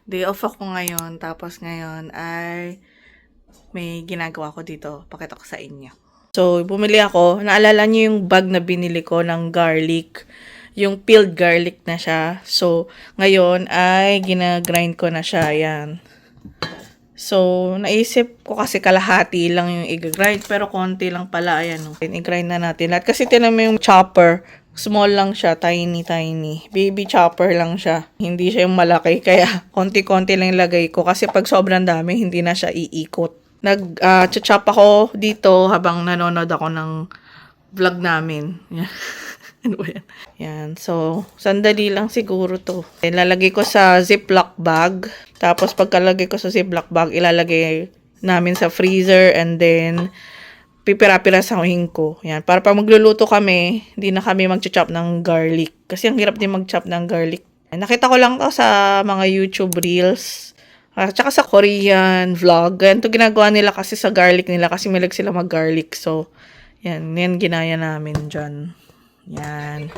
Day off ako ngayon, tapos ngayon ay may ginagawa ko dito. Pakita ko sa inyo. So, bumili ako. Naalala niyo yung bag na binili ko ng garlic. Yung peeled garlic na siya. So, ngayon ay ginagrind ko na siya. Ayan. So, naisip ko kasi kalahati lang yung i-grind. Pero konti lang pala. Ayan. I-grind na natin lahat. Kasi tinan mo yung chopper. Small lang siya, tiny. Baby chopper lang siya. Hindi siya yung malaki, kaya konti-konti lang ilagay ko. Kasi pag sobrang dami, hindi na siya iikot. Nag-chop ako dito habang nanonood ako ng vlog namin. Yan. Ano ba yan? Yan. So, sandali lang siguro to. Ilalagay ko sa ziplock bag. Tapos pagkalagay ko sa ziplock bag, ilalagay namin sa freezer and then pipira-pirasahin ko. Yan. Para pag magluluto kami, hindi na kami mag-chop ng garlic. Kasi ang hirap din mag-chop ng garlic. Nakita ko lang to sa mga YouTube Reels. Tsaka sa Korean vlog. Yan to ginagawa nila kasi sa garlic nila. Kasi milag sila mag-garlic. So, yan. Yan ginaya namin dyan. Yan.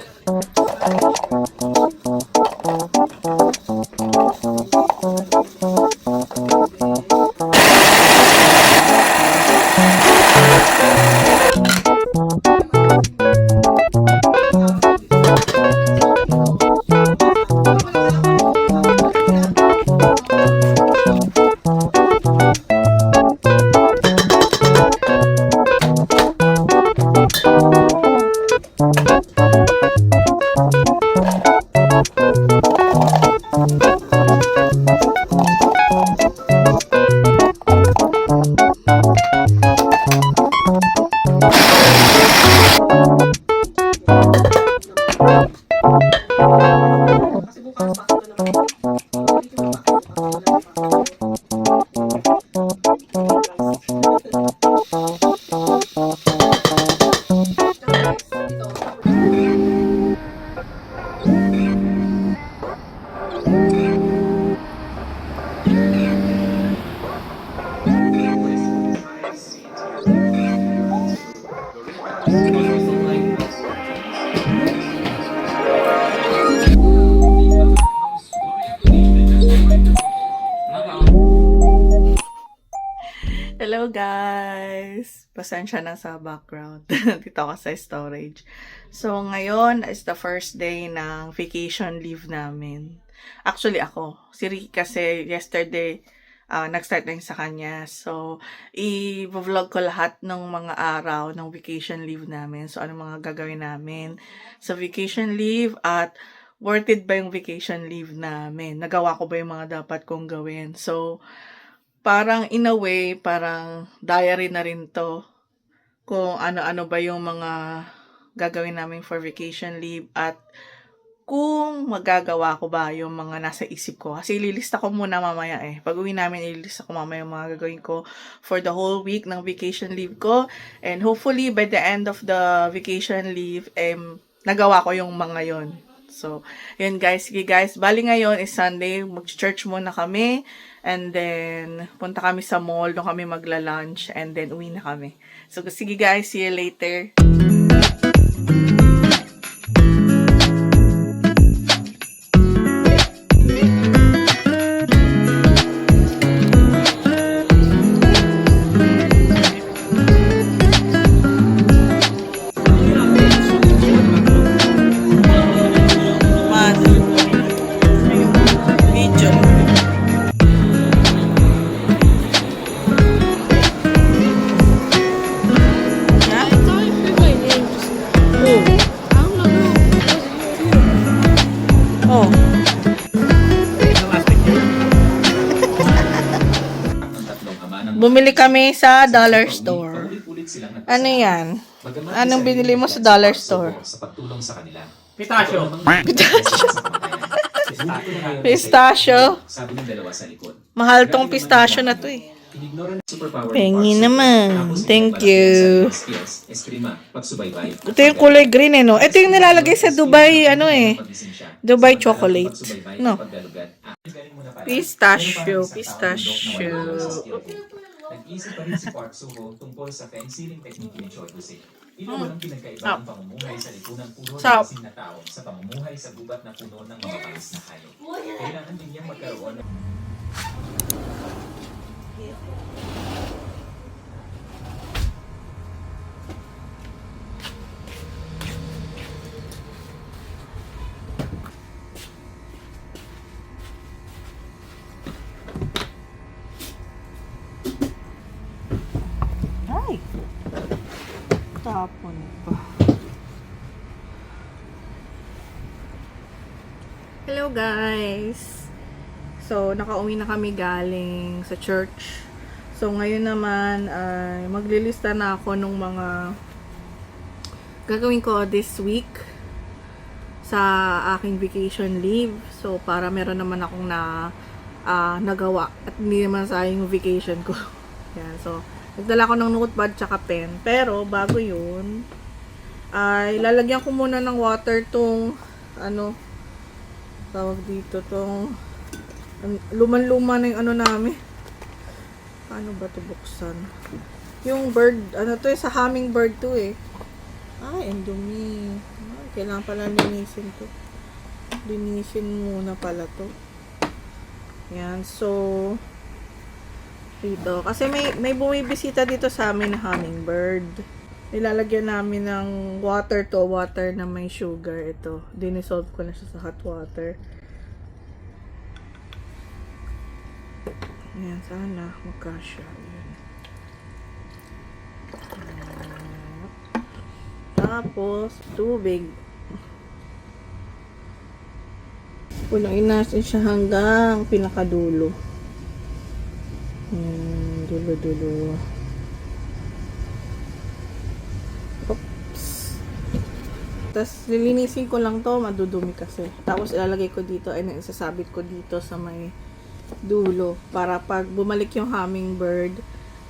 Hello guys! Pasensya na sa background. Dito ako sa storage. So ngayon is the first day ng vacation leave namin. Actually ako. Si Ricky kasi yesterday nag-start na yung sa kanya. So i-vlog ko lahat ng mga araw ng vacation leave namin. So ano mga gagawin namin sa vacation leave at worth it ba yung vacation leave namin? Nagawa ko ba yung mga dapat kong gawin? So parang in a way, parang diary na rin to. Kung ano-ano ba yung mga gagawin namin for vacation leave at kung magagawa ko ba yung mga nasa isip ko. Kasi ililista ko muna mamaya eh. Pag uwi namin, ililista ko mamaya yung mga gagawin ko for the whole week ng vacation leave ko. And hopefully, by the end of the vacation leave, nagawa ko yung mga yon. So, yun guys. Sige guys, bali ngayon is Sunday. Mag-church muna kami. And then, punta kami sa mall. Doon kami magla-lunch. And then, uwi na kami. So, sige guys. See you later. Bumili kami sa dollar store. Ano yan? Anong binili mo sa dollar store? Pistachio. Pistachio. Mahal tong pistachio na to eh. Pengi naman. Thank you. Ito yung kulay green eh, no? Ito yung nilalagay sa Dubai, ano eh. Dubai chocolate. No. Pistachio. Nag-isip pa rin si Park Soo-ho tungkol sa fence-sealing technique ni Choi Woo-sik. Ito walang pinagkaibang pamumuhay sa lipunang puro ng asin na tao sa pamumuhay sa gubat na puno ng mababangis na hayop. Kailangan din niyang magkaroon ng Ay! Tapon pa. Hello guys! So, nakauwi na kami galing sa church. So, ngayon naman ay maglilista na ako ng mga gagawin ko this week sa aking vacation leave. So, para meron naman akong nagawa at hindi naman sayang yung vacation ko. Yan. So, nagdala ko ng notepad tsaka pen. Pero, bago yun, ay lalagyan ko muna ng water tong tawag dito tong luman-luma na yung namin. Paano ba ito buksan? Yung bird, sa hummingbird to eh. Ay, ang dumi. Kailangan pala linisin to. Linisin muna pala to. Yan, so dito. Kasi may bumibisita dito sa amin na hummingbird. Nilalagyan namin ng water na may sugar. Ito, dinisolve ko na siya sa hot water. Yan, sana magkasya. Yan. Tapos, tubig. Punuin natin siya hanggang pinakadulo. Dulo. Oops. Tapos, lilinisin ko lang to, madudumi kasi. Tapos, ilalagay ko dito, ay isasabit ko dito sa may dulo. Para pag bumalik yung hummingbird,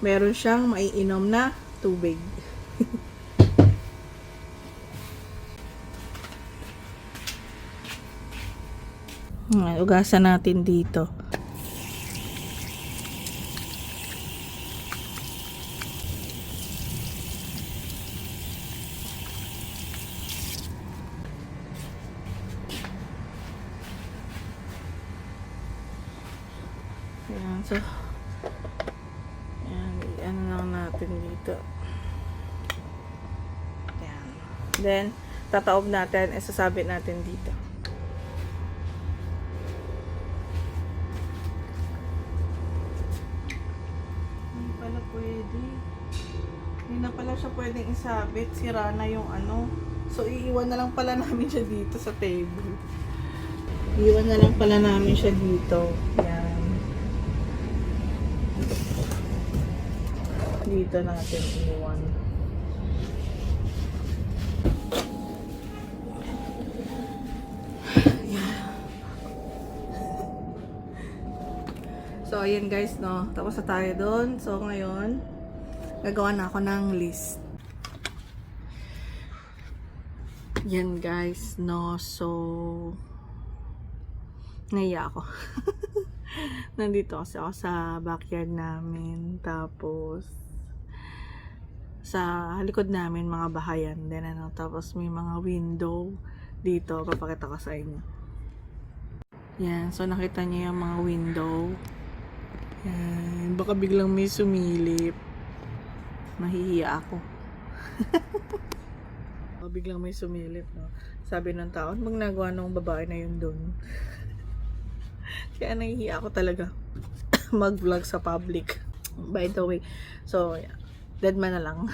meron siyang maiinom na tubig. Ugasan natin dito. Ayan, so ayan, lang natin dito. Ayan. Then, tataob natin, isasabit natin dito. Hindi na pala siya pwedeng isabit. Sira na yung So, iiwan na lang pala namin siya dito sa table. Iiwan na lang pala namin siya dito. Yan. Dito natin iiwan. So, ayan guys, no. Tapos na tayo doon. So, ngayon, gagawa na ako ng list. Yan guys, no. So, naiya ako. Nandito kasi ako sa backyard namin. Tapos, sa likod namin, mga bahayan. Then, tapos may mga window dito. Papakita ko sa inyo. Yan. So, nakita niyo yung mga window. Yan. Baka biglang may sumilip. Mahihiya ako. Baka biglang may sumilip, no? Sabi ng tao, mag nagawa ng babae na yun dun. Kaya nahihiya ako talaga mag-vlog sa public. By the way, so, yeah. Deadman na lang.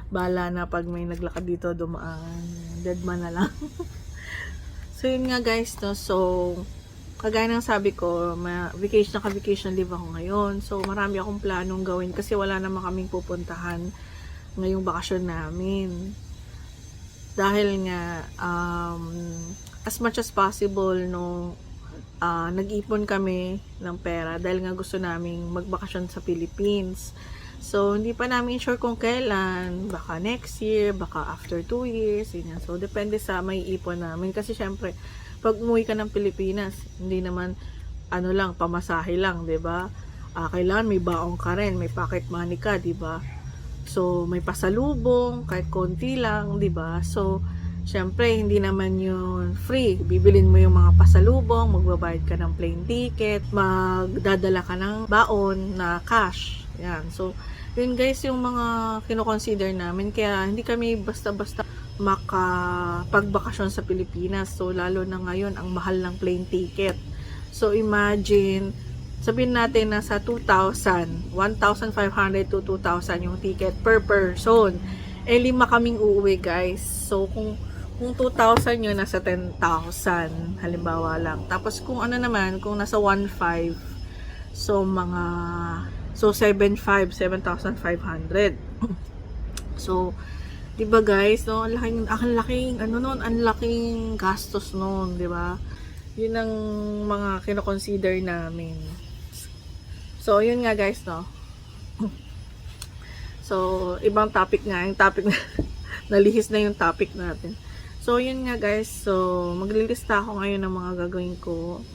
Bahala na pag may naglakad dito dumaan. Deadman na lang. So, yun nga guys, no? So, kagaya ng sabi ko, vacation leave ako ngayon. So, marami akong planong gawin kasi wala naman kaming pupuntahan ngayong bakasyon namin. Dahil nga, as much as possible, no, nag-ipon kami ng pera dahil nga gusto naming magbakasyon sa Philippines. So, hindi pa namin sure kung kailan. Baka next year, baka after 2 years. Yun. So, depende sa may ipon namin. Kasi, syempre, pag umuwi ka ng Pilipinas, hindi naman, pamasahe lang, 'di ba? Kailangan may baong ka rin, may pocket money ka, 'di ba? So, may pasalubong, kahit konti lang, 'di ba? So, syempre, hindi naman yun free. Bibilin mo yung mga pasalubong, magbabayad ka ng plane ticket, magdadala ka ng baon na cash. Yan. So, yun guys, yung mga kino-consider namin. Kaya, hindi kami basta-basta makapagbakasyon sa Pilipinas. So, lalo na ngayon, ang mahal ng plane ticket. So, imagine, sabihin natin na sa 2,000, 1,500 to 2,000 yung ticket per person. Eh, 5 kaming uuwi, guys. So, kung 2,000 yun, nasa 10,000. Halimbawa lang. Tapos, kung ano naman, kung nasa 1,500, so, 7,500. So, 'di ba guys, no? Ang laking gastos noon, 'di ba? 'Yun ang mga kino-consider namin. So, 'yun nga guys, no. So, ibang topic nga, yung topic na nalihis na yung topic natin. So, 'yun nga guys. So, maglilista ako ngayon ng mga gagawin ko.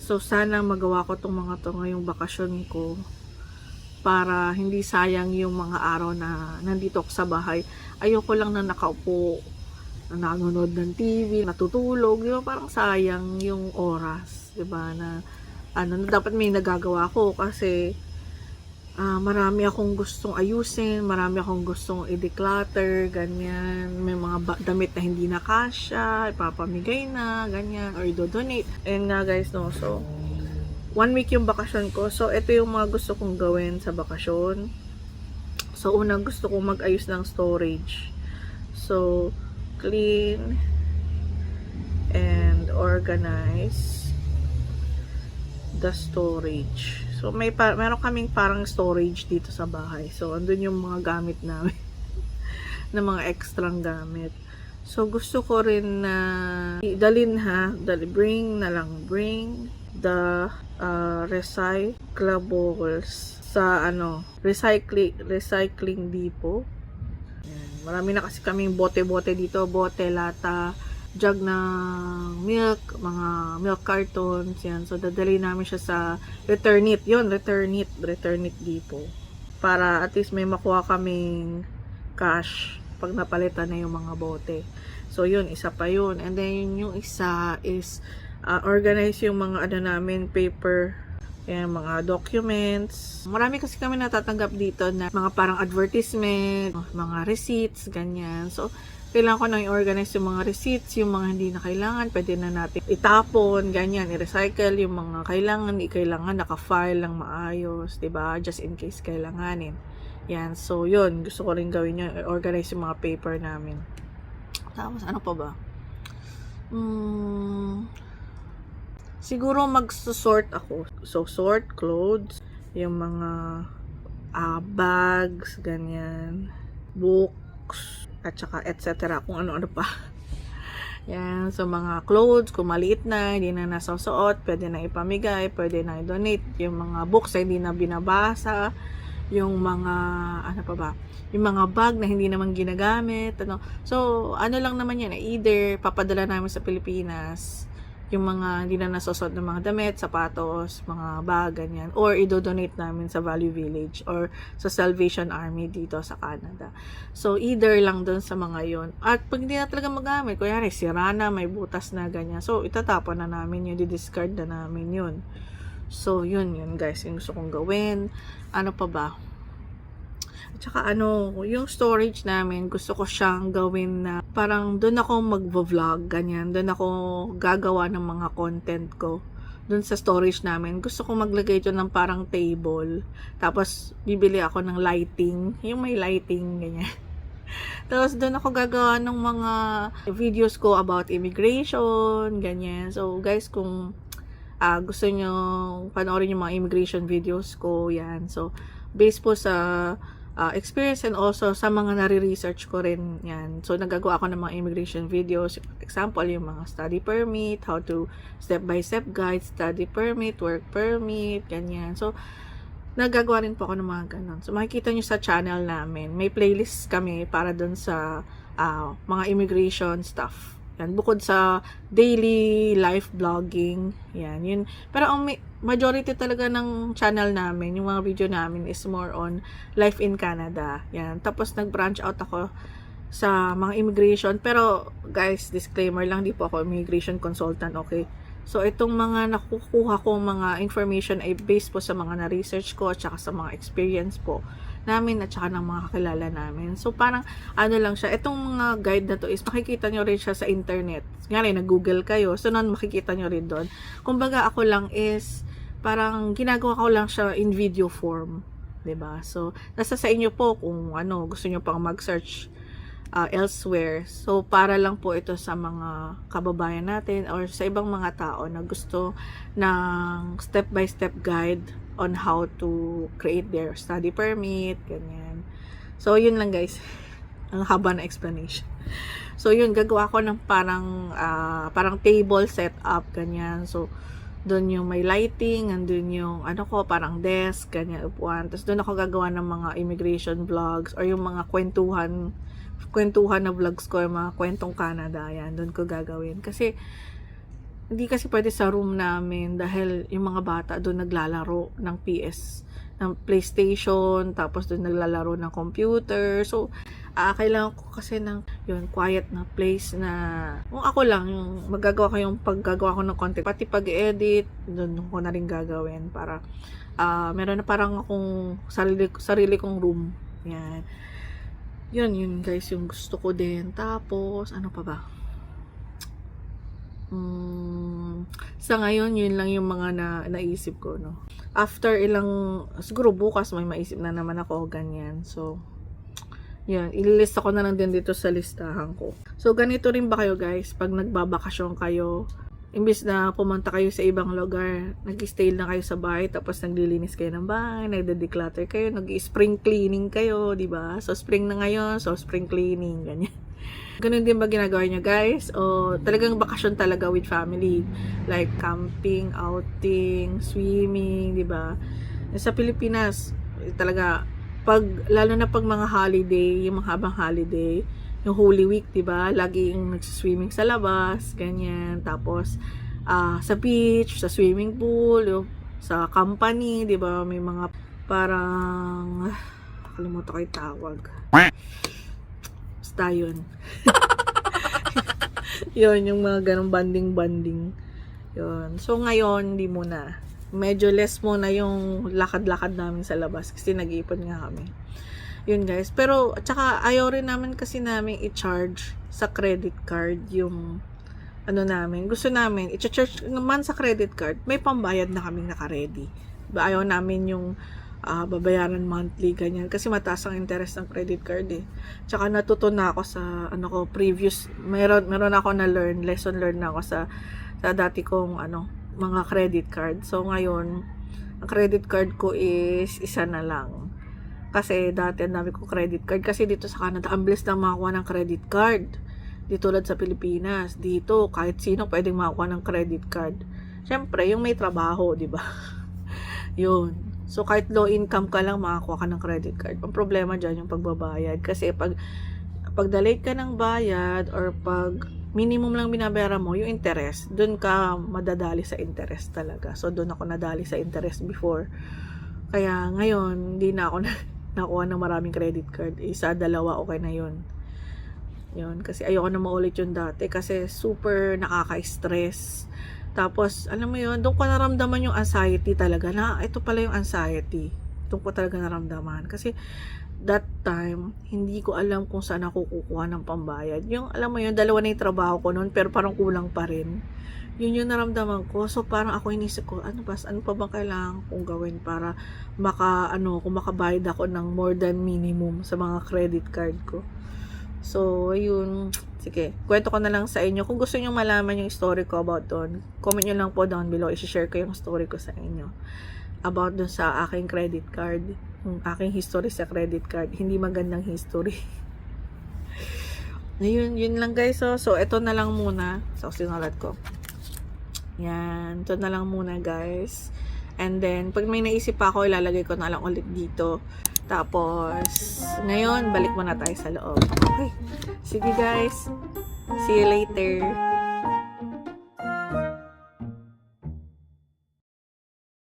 So, sana magawa ko tong mga to ngayong bakasyon ko para hindi sayang yung mga araw na nandito ako sa bahay. Ayoko lang na nakaupo, na nanonood ng TV, natutulog, di ba? Parang sayang yung oras, di ba? Na dapat may nagagawa ko kasi marami akong gustong ayusin, marami akong gustong i-declutter, ganyan. May mga damit na hindi na kasya, ipapamigay na, ganyan, or i-donate. And nga guys, no, so 1 week yung bakasyon ko. So, ito yung mga gusto kong gawin sa bakasyon. So, unang gusto kong mag-ayos ng storage. So, clean and organize the storage. So, meron kaming parang storage dito sa bahay. So, andun yung mga gamit namin na mga extrang gamit. So, gusto ko rin na bring the recyclables sa recycling depot. Yan. Marami na kasi kaming bote-bote dito, lata, jug ng milk, mga milk cartons, yan. So, dadali namin siya sa return it depot. Para at least may makuha kaming cash pag napalitan na yung mga bote. So, yun, isa pa yun. And then, yung isa is organize yung mga namin, paper, yan, mga documents. Marami kasi kami natatanggap dito na mga parang advertisement, mga receipts, ganyan. So, kailangan ko nang i-organize yung mga receipts, yung mga hindi na kailangan, pwede na natin itapon, ganyan, i-recycle yung mga kailangan, naka-file lang maayos, 'di ba? Just in case kailanganin. Yan, so yun, gusto ko rin gawin yun, i-organize yung mga paper namin. Tapos, ano pa ba? Siguro mag-sort ako. So, sort clothes, yung mga bags, ganyan, books, at saka etc. Kung ano-ano pa. Yan. So, mga clothes, kung maliit na, hindi na nasasuot, pwede na ipamigay, pwede na i-donate. Yung mga books na hindi na binabasa, yung mga, ano pa ba? Yung mga bag na hindi naman ginagamit, So, ano lang naman yan, either papadala namin sa Pilipinas, yung mga hindi na nasusot ng mga damit, sapatos, mga bag, ganyan, or i-donate namin sa Value Village or sa Salvation Army dito sa Canada. So, either lang dun sa mga yon. At pag hindi na talaga magamit, kunyari, sira na, may butas na, ganyan. So, itatapon na namin yun, di-discard na namin yun. So, yun guys, yung gusto kong gawin. Ano pa ba? At saka yung storage namin, gusto ko siyang gawin na parang doon ako mag-vlog, ganyan. Doon ako gagawa ng mga content ko. Doon sa storage namin. Gusto ko maglagay ito ng parang table. Tapos, bibili ako ng lighting. Yung may lighting, ganyan. Tapos, doon ako gagawa ng mga videos ko about immigration, ganyan. So, guys, kung gusto nyo panoorin yung mga immigration videos ko, yan. So, based po sa experience and also sa mga nare-research ko rin, yan. So, nagagawa ako ng mga immigration videos. Example, yung mga study permit, how to step-by-step guide, study permit, work permit, ganyan. So, nagagawa rin po ako ng mga ganon. So, makikita nyo sa channel namin. May playlist kami para dun sa mga immigration stuff. Yan, bukod sa daily life vlogging, yan, yun. Pero ang majority talaga ng channel namin, yung mga video namin is more on life in Canada. Yan. Tapos nag-branch out ako sa mga immigration. Pero guys, disclaimer lang, di po ako immigration consultant, okay? So, itong mga nakukuha ko mga information ay based po sa mga na-research ko at saka sa mga experience po namin at saka ng mga kakilala namin. So, parang lang siya. Itong mga guide na to is makikita nyo rin siya sa internet. Nga rin, nag-google kayo. So, makikita nyo rin doon. Kumbaga, ako lang is parang ginagawa ko lang siya in video form. 'Di ba? So, nasa sa inyo po kung gusto nyo pang mag-search elsewhere. So, para lang po ito sa mga kababayan natin or sa ibang mga tao na gusto ng step-by-step guide on how to create their study permit, ganyan. So, yun lang guys. Ang haba na explanation. So, yun, gagawa ko ng parang table setup, ganyan. So, doon yung may lighting, andun yung parang desk, ganyan, upuan. Tapos doon ako gagawa ng mga immigration vlogs or yung mga kwentuhan na vlogs ko, yung mga kwentong Canada, yan, doon ko gagawin. Kasi, hindi kasi pwede sa room namin dahil yung mga bata doon naglalaro ng ng PlayStation, tapos doon naglalaro ng computer. So, kailangan ko kasi ng quiet na place na kung ako lang, yung magagawa ko yung paggagawa ko ng content, pati pag-edit, doon ko na rin gagawin para meron na parang akong sarili kong room. Yan. Yun guys, yung gusto ko din. Tapos, ano pa ba? Sa ngayon, yun lang yung mga naisip ko, no? After siguro bukas may maisip na naman ako, ganyan. So, yun, ililista ko na lang din dito sa listahan ko. So, ganito rin ba kayo guys, pag nagbabakasyon kayo, imbis na pumunta kayo sa ibang lugar, nag-stay na kayo sa bahay, tapos naglilinis kayo ng bahay, nagde-declutter kayo, nag-spring cleaning kayo, di ba? So, spring na ngayon, so spring cleaning, ganyan. Ganun din ba ginagawa nyo guys? O talagang bakasyon talaga with family? Like camping, outing, swimming, di ba? Sa Pilipinas, talaga, lalo na pag mga holiday, yung mga habang holiday, yung Holy Week, diba? Laging nagsiswimming sa labas, ganyan. Tapos, sa beach, sa swimming pool, sa company, diba? May mga parang, kalimutan ko yung tawag. Basta yun. Yun, yung mga ganong banding-banding. Yun. So, ngayon, hindi muna. Medyo less muna yung lakad-lakad namin sa labas kasi nag-iipon nga kami. Yun guys. Pero, tsaka ayaw rin namin kasi namin i-charge sa credit card yung namin. Gusto namin, i-charge naman sa credit card, may pambayad na kaming naka-ready. Ayaw namin yung babayaran monthly, ganyan. Kasi mataas ang interest ng credit card eh. Tsaka natuto na ako sa, previous, meron ako lesson learned na ako sa dati kong, mga credit card. So, ngayon, ang credit card ko is isa na lang. Kasi, dati ang dami ko credit card. Kasi dito sa Canada, ang bilis lang makakuha ng credit card. Dito tulad sa Pilipinas. Dito, kahit sino pwedeng makakuha ng credit card. Siyempre, yung may trabaho, di ba? Yun. So, kahit low income ka lang, makakuha ka ng credit card. Ang problema dyan, yung pagbabayad. Kasi, pag delay ka ng bayad, or pag minimum lang binabayaran mo, yung interest, doon ka madadali sa interest talaga. So, doon ako nadali sa interest before. Kaya, ngayon, hindi na ako nakuha ng maraming credit card. Isa, dalawa, okay na yun. Yun, kasi ayoko na maulit yung dati. Kasi, super nakaka-stress. Tapos, alam mo yun, doon ko naramdaman yung anxiety talaga. Na, ito pala yung anxiety. Doon ko talaga naramdaman. Kasi, that time, hindi ko alam kung saan ako kukuha ng pambayad. Yung, alam mo yun, dalawa na yung trabaho ko noon, pero parang kulang pa rin. Yun yung naramdaman ko. So, parang ako inisip ko, ano pa bang kailangan kong gawin para kung makabayad ako ng more than minimum sa mga credit card ko. So, ayun. Sige, kwento ko na lang sa inyo. Kung gusto nyo malaman yung story ko about doon, comment nyo lang po down below. I-share ko yung story ko sa inyo. About doon sa aking credit card. Yung aking history sa credit card. Hindi magandang history. Ayun, yun lang guys. So, ito na lang muna. So, sinulat ko. Yan. Ito na lang muna guys. And then, pag may naisip pa ako, ilalagay ko na lang ulit dito. Tapos, ngayon, balik muna tayo sa loob. Okay. Sige guys. See you later.